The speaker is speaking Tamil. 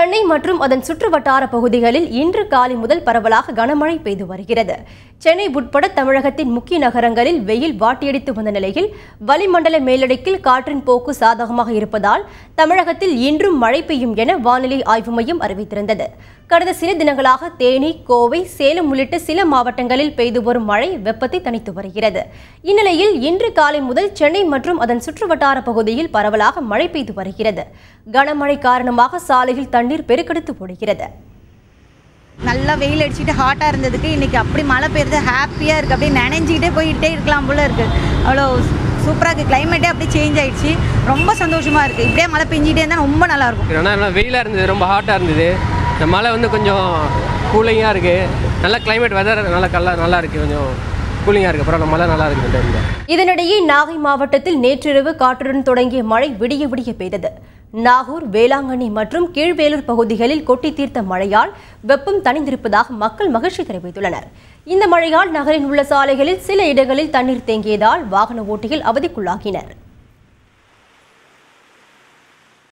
சென்னை மற்றும் அதன் சுற்றுவட்டார பகுதிகளில் இன்று காலை முதல் பரவலாக கனமழை பெய்து வருகிறது. சென்னை உட்பட தமிழகத்தின் முக்கிய நகரங்களில் வெயில் வாட்டியடித்து வந்த நிலையில் வளிமண்டல மேலடுக்கில் காற்றின் போக்கு சாதகமாக இருப்பதால் தமிழகத்தில் இன்றும் மழை பெய்யும் என வானிலை ஆய்வு மையம் அறிவித்திருந்தது. கடந்த சில தினங்களாக தேனி, கோவை, சேலம் உள்ளிட்ட சில மாவட்டங்களில் பெய்து வரும் மழை வெப்பத்தை தணித்து வருகிறது. இந்நிலையில் இன்று காலை முதல் சென்னை மற்றும் அதன் சுற்றுவட்டார பகுதியில் பரவலாக மழை பெய்து வருகிறது. கனமழை காரணமாக சாலையில் தண்ணீர் பெருக்கெடுத்து ஓடுகிறது. நல்லா வெயில் அடிச்சுட்டு ஹாட்டாக இருந்ததுக்கு இன்றைக்கி அப்படி மழை பெய்யுறது ஹாப்பியாக இருக்குது. அப்படியே நினைஞ்சிக்கிட்டே போயிட்டே இருக்கலாம் போல இருக்குது. அவ்வளோ சூப்பராக இருக்குது. கிளைமேட்டே அப்படியே சேஞ்ச் ஆகிடுச்சு. ரொம்ப சந்தோஷமாக இருக்குது. இப்படியே மழை பெஞ்சிட்டே இருந்தால் ரொம்ப நல்லாயிருக்கும். ஆனால் வெயிலாக இருந்தது, ரொம்ப ஹாட்டாக இருந்தது. இந்த மழை கொஞ்சம் கூலிங்காக இருக்குது. நல்ல கிளைமேட் வெதர் நல்லா இருக்குது. கொஞ்சம் கூலிங்காக இருக்குது. அப்புறம் மழை நல்லா இருக்குது. இதனிடையே நாகை மாவட்டத்தில் நேற்றிரவு காற்றுடன் தொடங்கிய மழை விடிய விடிய பெய்தது. நாகூர், வேளாங்கண்ணி மற்றும் கீழ்வேலூர் பகுதிகளில் கொட்டி தீர்த்த மழையால் வெப்பம் தணிந்திருப்பதாக மக்கள் மகிழ்ச்சி தெரிவித்துள்ளனர். இந்த மழையால் நகரில் உள்ள சாலைகளில் சில இடங்களில் தண்ணீர் தேங்கியதால் வாகன ஓட்டிகள் அவதிக்குள்ளாகினர்.